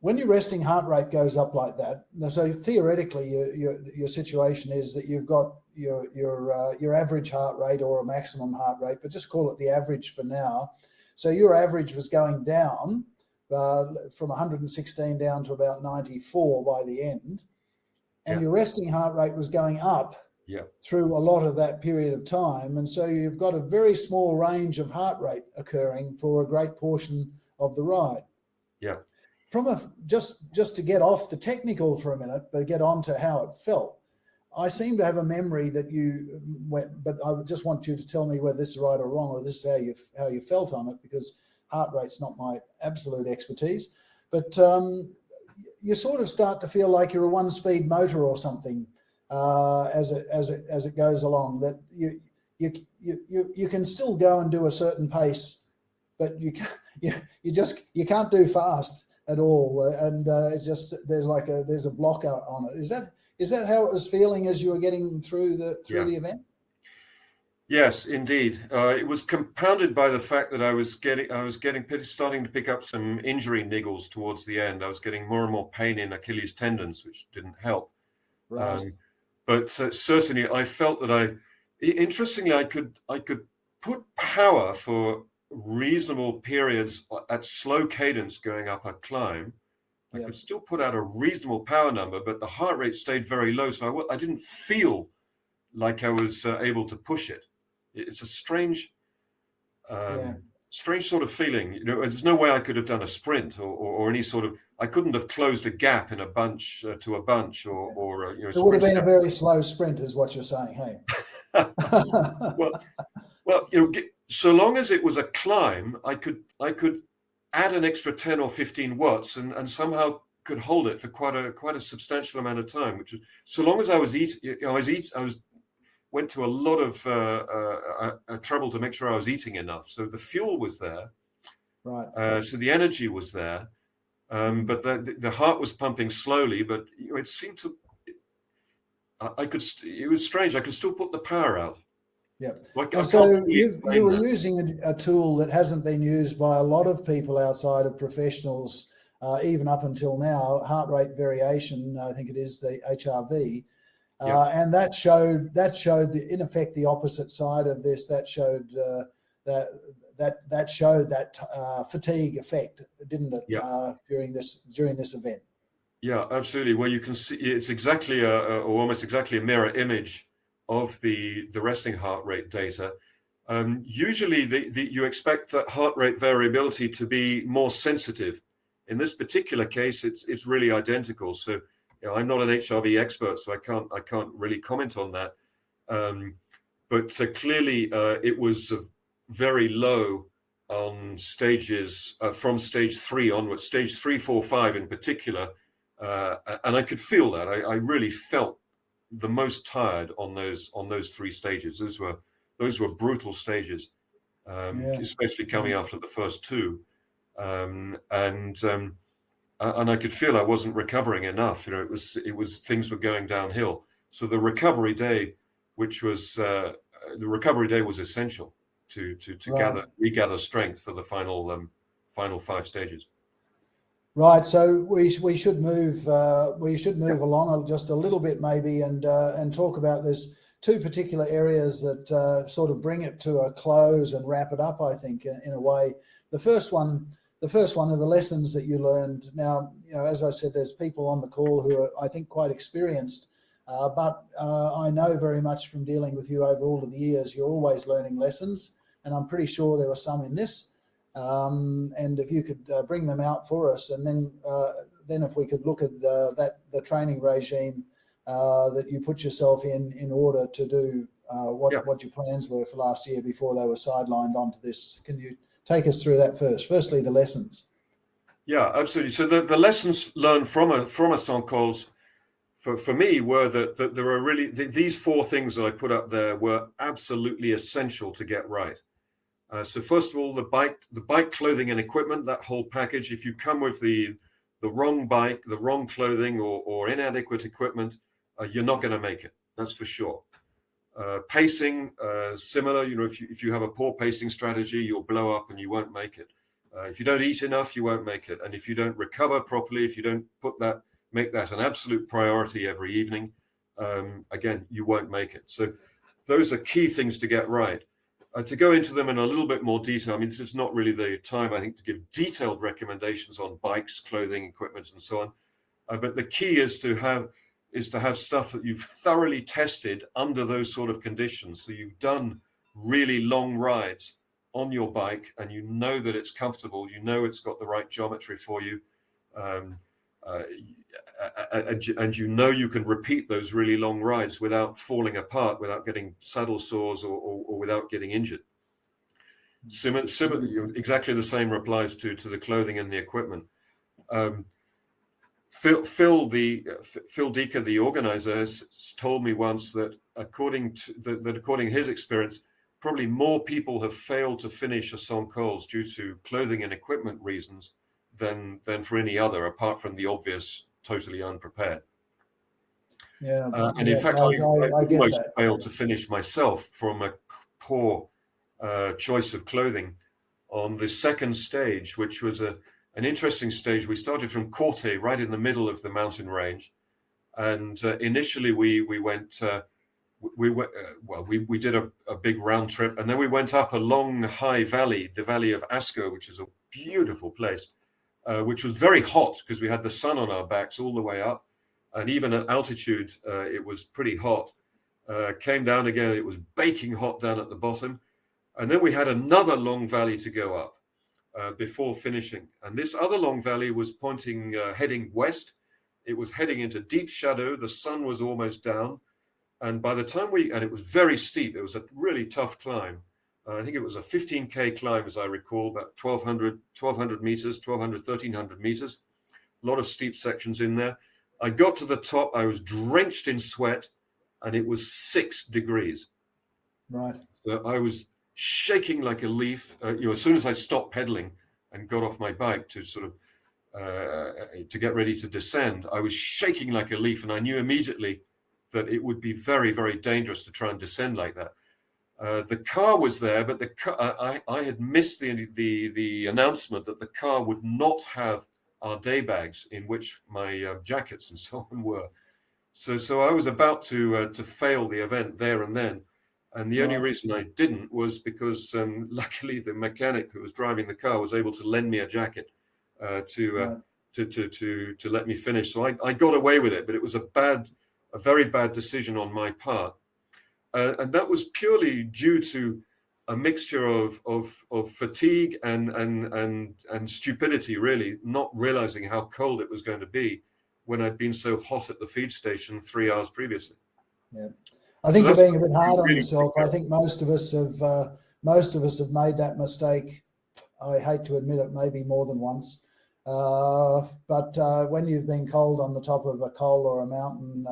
When your resting heart rate goes up like that, so theoretically your situation is that you've got your average heart rate or a maximum heart rate, but just call it the average for now. So your average was going down from 116 down to about 94 by the end. And your resting heart rate was going up through a lot of that period of time. And so you've got a very small range of heart rate occurring for a great portion of the ride. Yeah. just to get off the technical for a minute, but get on to how it felt. I seem to have a memory that you went, but I would just want you to tell me whether this is right or wrong, or this is how you felt on it, because heart rate's not my absolute expertise. But you sort of start to feel like you're a one-speed motor or something as it goes along. That you can still go and do a certain pace, but you can't do fast at all. And it's just there's a block on it. Is that how it was feeling as you were getting through the event? Yes, indeed. It was compounded by the fact that I was starting to pick up some injury niggles towards the end. I was getting more and more pain in Achilles tendons, which didn't help. Right. But certainly, I felt that interestingly, I could put power for reasonable periods at slow cadence going up a climb. I could still put out a reasonable power number, but the heart rate stayed very low, so I didn't feel like I was able to push it. It's a strange sort of feeling. You know, there's no way I could have done a sprint or any sort of. I couldn't have closed a gap in a bunch to a bunch or you know. It would have been a very slow sprint, is what you're saying, hey? well, you know, so long as it was a climb, I could add an extra 10 or 15 watts and somehow could hold it for quite a substantial amount of time, which was, so long as I was eating, you know, went to a lot of trouble to make sure I was eating enough. So the fuel was there. Right. So the energy was there. But the heart was pumping slowly, but you know, it seemed to, it was strange. I could still put the power out. Yeah. And so you were using a tool that hasn't been used by a lot of people outside of professionals, even up until now, heart rate variation. I think it is the HRV. And that showed in effect the opposite side of this. That showed that fatigue effect, didn't it? During this event. Yeah, absolutely. Well, you can see it's exactly or almost exactly a mirror image of the resting heart rate data. Usually you expect that heart rate variability to be more sensitive. In this particular case, it's really identical. So you know, I'm not an HRV expert, so I can't really comment on that. But clearly it was very low on stages from stage 3 onwards, stage 3, 4, 5 in particular. And I could feel that. I really felt the most tired on those 3 stages. Those were brutal stages, especially coming after the first 2. And I could feel I wasn't recovering enough. You know, it was things were going downhill. So the recovery day, which was the recovery day, was essential to regather strength for the final 5 stages. Right. So we should move along just a little bit maybe and talk about this 2 particular areas that sort of bring it to a close and wrap it up. I think in a way, the first one are the lessons that you learned. Now, you know, as I said, there's people on the call who are, I think, quite experienced, but I know very much from dealing with you over all of the years, you're always learning lessons, and I'm pretty sure there were some in this. And if you could bring them out for us, and then if we could look at the training regime that you put yourself in order to do what your plans were for last year before they were sidelined onto this. Can you take us through that first? Firstly, the lessons. Yeah, absolutely. So the lessons learned from a Cent Cols for me were that there are really these 4 things that I put up there were absolutely essential to get right. So first of all, the bike clothing and equipment, that whole package. If you come with the wrong bike, the wrong clothing, or inadequate equipment, you're not going to make it. That's for sure. Pacing, similar. You know, if you have a poor pacing strategy, you'll blow up and you won't make it. If you don't eat enough, you won't make it. And if you don't recover properly, if you don't make that an absolute priority every evening, again, you won't make it. So those are key things to get right. To go into them in a little bit more detail, I mean, this is not really the time, I think, to give detailed recommendations on bikes, clothing, equipment, and so on. But the key is to have stuff that you've thoroughly tested under those sort of conditions. So you've done really long rides on your bike, and you know that it's comfortable. You know it's got the right geometry for you. Um, uh, and you can repeat those really long rides without falling apart, without getting saddle sores, or without getting injured. Exactly the same applies to the clothing and the equipment. Phil Deaker, the organizer, told me once that according to his experience, probably more people have failed to finish a Cent Cols due to clothing and equipment reasons than for any other, apart from the obvious totally unprepared. And in fact, I almost failed to finish myself from a poor choice of clothing on the second stage, which was an interesting stage. We started from Corte, right in the middle of the mountain range, and initially we did a big round trip, and then we went up a long high valley, the valley of Asco, which is a beautiful place, which was very hot because we had the sun on our backs all the way up, and even at altitude it was pretty hot. Came down again, it was baking hot down at the bottom, and then we had another long valley to go up before finishing. And this other long valley was heading west. It was heading into deep shadow. The sun was almost down. And by the time and it was very steep. It was a really tough climb. I think it was a 15K climb, as I recall, about 1,200 meters, 1,200, 1,300 meters. A lot of steep sections in there. I got to the top. I was drenched in sweat, and it was 6 degrees. Right. So I was shaking like a leaf. As soon as I stopped pedaling and got off my bike to sort of to get ready to descend, I was shaking like a leaf, and I knew immediately that it would be very, very dangerous to try and descend like that. The car was there, but I had missed the announcement that the car would not have our day bags, in which my jackets and so on were. So I was about to fail the event there and then. And the only reason I didn't was because luckily the mechanic who was driving the car was able to lend me a jacket to let me finish. So I got away with it, but it was a very bad decision on my part. And that was purely due to a mixture of fatigue and stupidity, really, not realizing how cold it was going to be when I'd been so hot at the feed station 3 hours previously. Yeah. I think you're being a bit hard on yourself. I think most of us have made that mistake. I hate to admit it, maybe more than once. But when you've been cold on the top of a col or a mountain,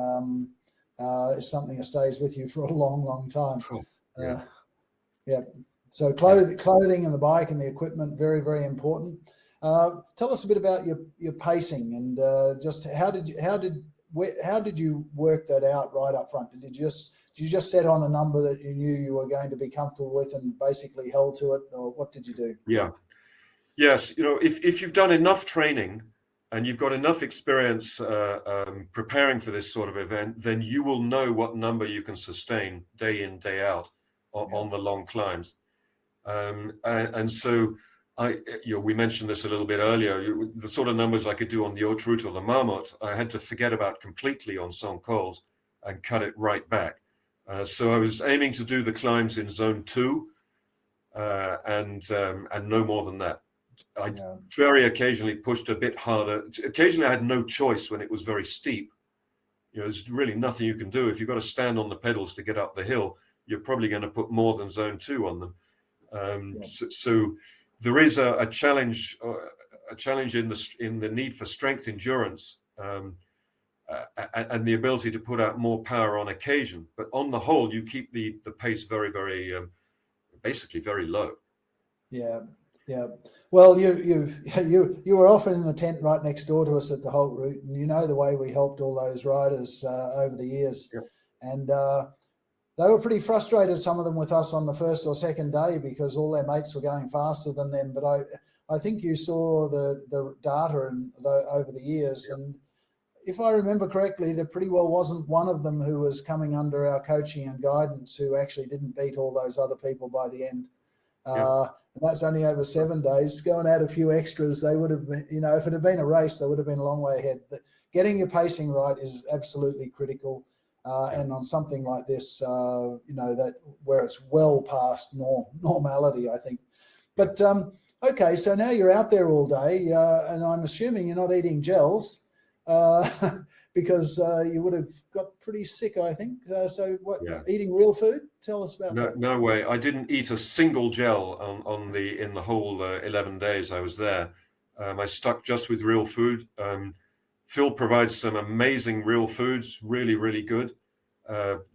it's something that stays with you for a long, long time. Yeah. So clothing and the bike and the equipment, very, very important. Tell us a bit about your pacing and just how did you work that out right up front? Did you just set on a number that you knew you were going to be comfortable with and basically held to it, or what did you do? Yeah. Yes. If you've done enough training and you've got enough experience preparing for this sort of event, then you will know what number you can sustain day in, day out on the long climbs. And so we mentioned this a little bit earlier. The sort of numbers I could do on the Haute Route or the Marmotte, I had to forget about completely on Cent Cols and cut it right back. So I was aiming to do the climbs in zone 2 and no more than that. I very occasionally pushed a bit harder. Occasionally I had no choice when it was very steep. There's really nothing you can do. If you've got to stand on the pedals to get up the hill, you're probably going to put more than zone 2 on them. So there is a challenge in the need for strength endurance and the ability to put out more power on occasion. But on the whole, you keep the pace very, very basically very low. Yeah. Well, you were often in the tent right next door to us at the Haute Route, and you know the way we helped all those riders over the years. Yeah. And they were pretty frustrated, some of them, with us on the first or second day because all their mates were going faster than them. But I think you saw the data over the years, and if I remember correctly, there pretty well wasn't one of them who was coming under our coaching and guidance who actually didn't beat all those other people by the end. And that's only over 7 days. Going out a few extras, they would have been, if it had been a race, they would have been a long way ahead. But getting your pacing right is absolutely critical. And on something like this, that where it's well past normality, I think. But Okay, so now you're out there all day, and I'm assuming you're not eating gels, because you would have got pretty sick, I think. So what, Yeah. eating real food? Tell us about No, that. no way. I didn't eat a single gel in the whole 11 days I was there. I stuck just with real food. Phil provides some amazing real foods, really, really good.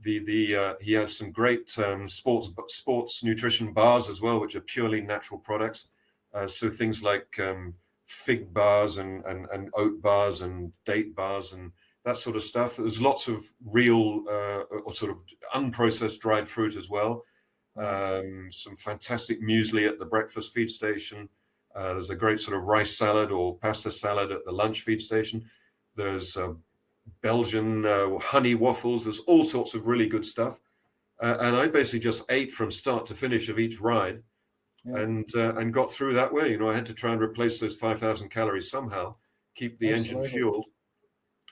He has some great sports nutrition bars as well, which are purely natural products. So things like fig bars and oat bars and date bars and that sort of stuff. There's lots of real or sort of unprocessed dried fruit as well. Some fantastic muesli at the breakfast feed station. There's a great sort of rice salad or pasta salad at the lunch feed station. There's Belgian honey waffles. There's all sorts of really good stuff. And I basically just ate from start to finish of each ride, and got through that way. You know, I had to try and replace those 5,000 calories somehow, keep the engine fueled,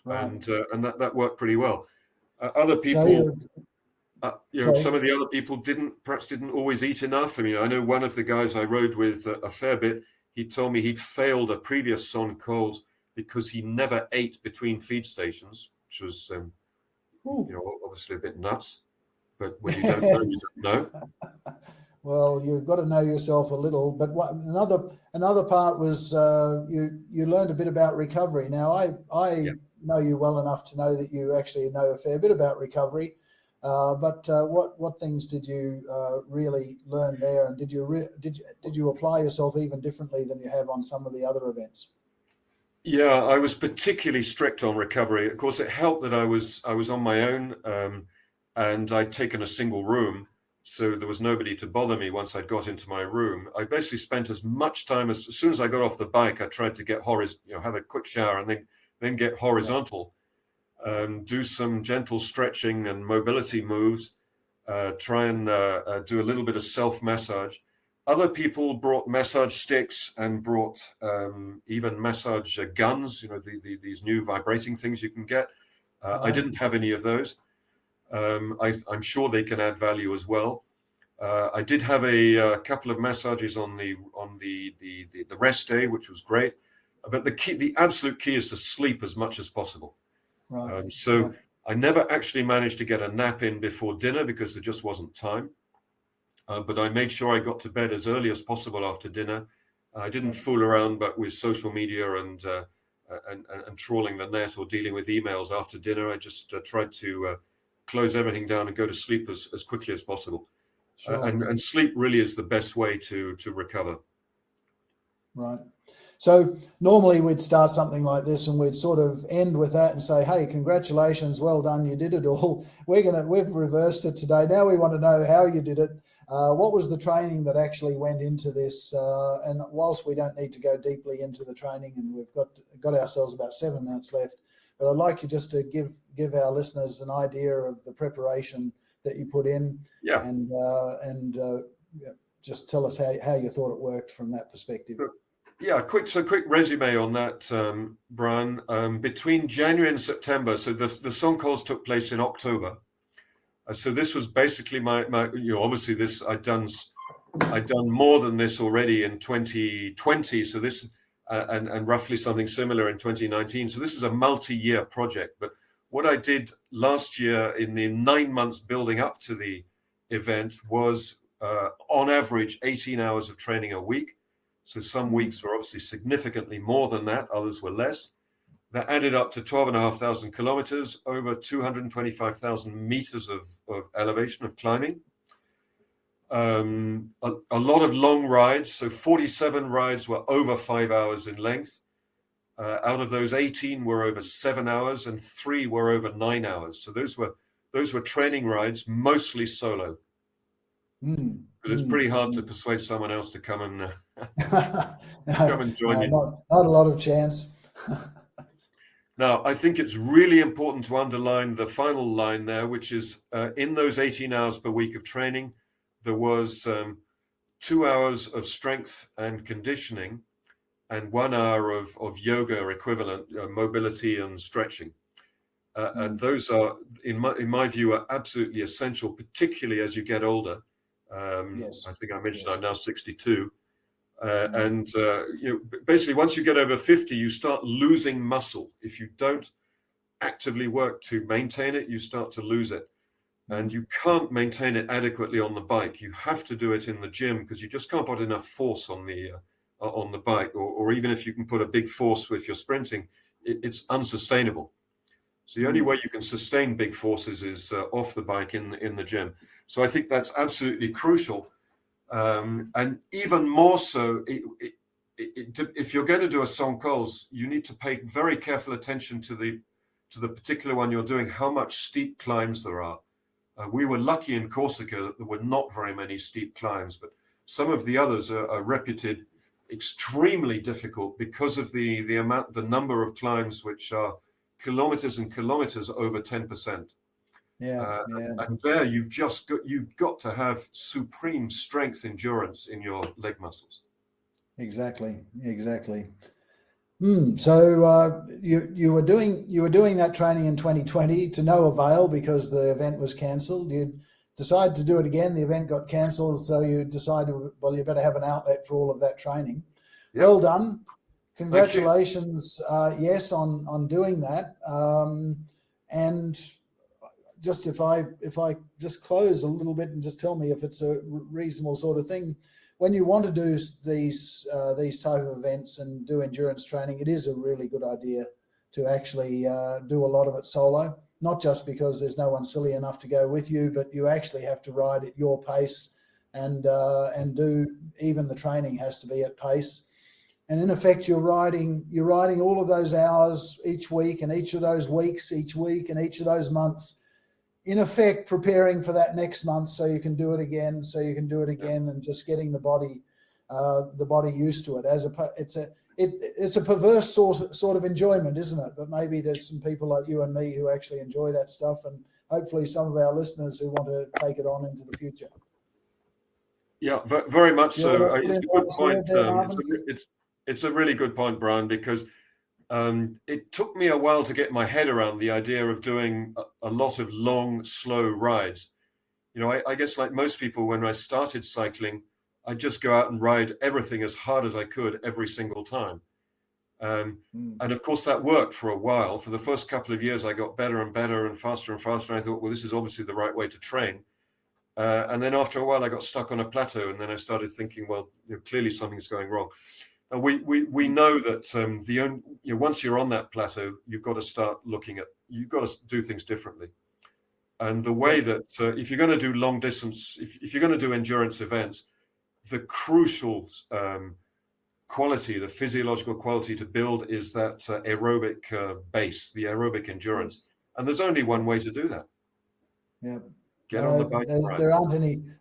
and that worked pretty well. Other people, some of the other people perhaps didn't always eat enough. I mean, I know one of the guys I rode with a fair bit. He told me he'd failed a previous Cent Cols because he never ate between feed stations, which was, obviously a bit nuts. But when you don't know, you don't know. Well, you've got to know yourself a little. But another part was you learned a bit about recovery. Now, I know you well enough to know that you actually know a fair bit about recovery. But what things did you really learn there, and did you apply yourself even differently than you have on some of the other events? Yeah, I was particularly strict on recovery. Of course, it helped that I was on my own, and I'd taken a single room, so there was nobody to bother me once I'd got into my room. I basically spent as much time as soon as I got off the bike, I tried to get have a quick shower and then get horizontal, do some gentle stretching and mobility moves, try and do a little bit of self-massage. Other people brought massage sticks and brought even massage guns, these new vibrating things you can get. I didn't have any of those. I'm sure they can add value as well. I did have a couple of massages on the rest day, which was great. But the absolute key is to sleep as much as possible. I never actually managed to get a nap in before dinner because there just wasn't time. But I made sure I got to bed as early as possible after dinner. I didn't fool around, but with social media and trawling the net or dealing with emails after dinner, I just tried to close everything down and go to sleep as quickly as possible. Sure. And sleep really is the best way to recover. Right. So normally we'd start something like this and we'd sort of end with that and say, hey, congratulations, well done, you did it all. We've reversed it today. Now we want to know how you did it. What was the training that actually went into this? And whilst we don't need to go deeply into the training, and we've got ourselves about 7 minutes left, but I'd like you just to give our listeners an idea of the preparation that you put in, and just tell us how you thought it worked from that perspective. Yeah, quick resume on that, Bryan. Between January and September, so the Cent Cols took place in October. So this was basically my obviously this I'd done more than this already in 2020. So this and roughly something similar in 2019. So this is a multi-year project. But what I did last year in the 9 months building up to the event was on average 18 hours of training a week. So some weeks were obviously significantly more than that, others were less. That added up to 12,500 kilometers, over 225,000 meters of elevation of climbing. A lot of long rides, so 47 rides were over 5 hours in length. Out of those, 18 were over 7 hours and 3 were over 9 hours. So those were training rides, mostly solo. Because it's pretty hard to persuade someone else to come and join you. Not a lot of chance. Now, I think it's really important to underline the final line there, which is in those 18 hours per week of training, there was 2 hours of strength and conditioning and 1 hour of yoga equivalent, mobility and stretching. And those are, in my view, are absolutely essential, particularly as you get older. I think I mentioned I'm now 62. Basically, once you get over 50, you start losing muscle. If you don't actively work to maintain it, you start to lose it. And you can't maintain it adequately on the bike. You have to do it in the gym because you just can't put enough force on the bike, or even if you can put a big force with your sprinting, it's unsustainable. So the only way you can sustain big forces is off the bike in the gym. So I think that's absolutely crucial. And even more so, if you're going to do a Cent Cols, you need to pay very careful attention to the particular one you're doing, how much steep climbs there are. We were lucky in Corsica that there were not very many steep climbs, but some of the others are reputed extremely difficult because of the number of climbs which are kilometers and kilometers over 10%. And there you've got to have supreme strength endurance in your leg muscles. Exactly. So you were doing that training in 2020 to no avail because the event was cancelled. You decided to do it again. The event got cancelled, so you decided, well, you better have an outlet for all of that training. Yep. Well done. Congratulations, yes, on doing that. And just if I just close a little bit and just tell me if it's a reasonable sort of thing. When you want to do these type of events and do endurance training, it is a really good idea to actually do a lot of it solo. Not just because there's no one silly enough to go with you, but you actually have to ride at your pace, and do even the training has to be at pace. And in effect, you're riding all of those hours each week, and each of those weeks each week, and each of those months, in effect, preparing for that next month so you can do it again, and just getting the body used to it. It's a perverse sort of enjoyment, isn't it? But maybe there's some people like you and me who actually enjoy that stuff, and hopefully some of our listeners who want to take it on into the future. Yeah, very much so. It's a good point. It's a really good point, Bryan, because it took me a while to get my head around the idea of doing a lot of long, slow rides. I guess like most people, when I started cycling, I'd just go out and ride everything as hard as I could every single time. And of course, that worked for a while. For the first couple of years, I got better and better and faster and faster. And I thought, well, this is obviously the right way to train. And then after a while, I got stuck on a plateau. And then I started thinking, well, clearly something's going wrong. And we know that once you're on that plateau, you've got to do things differently. And the way that if you're going to do long distance, if you're going to do endurance events, the crucial quality, the physiological quality to build is that aerobic base, the aerobic endurance. Yes. And there's only one way to do that. Yeah. Get on the bike.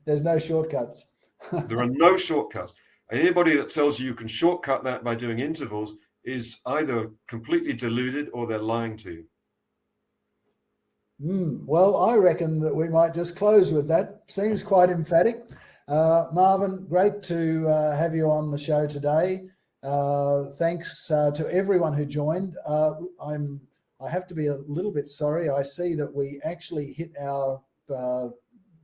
There's no shortcuts. There are no shortcuts. Anybody that tells you can shortcut that by doing intervals is either completely deluded or they're lying to you. Well, I reckon that we might just close with that. Seems quite emphatic. Marvin, great to have you on the show today. Thanks to everyone who joined. I have to be a little bit sorry. I see that we actually hit our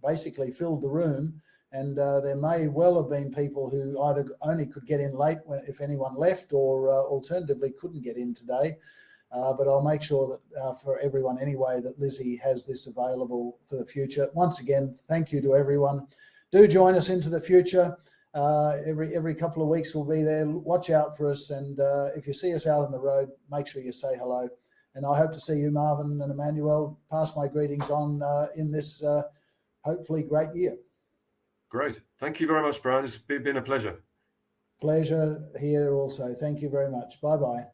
basically filled the room. And there may well have been people who either only could get in late if anyone left, or alternatively couldn't get in today. But I'll make sure that for everyone anyway, that Lizzie has this available for the future. Once again, thank you to everyone. Do join us into the future. Every couple of weeks we'll be there. Watch out for us. And if you see us out on the road, make sure you say hello. And I hope to see you, Marvin and Emmanuel. Pass my greetings on in this hopefully great year. Great. Thank you very much, Bryan. It's been a pleasure. Pleasure here also. Thank you very much. Bye-bye.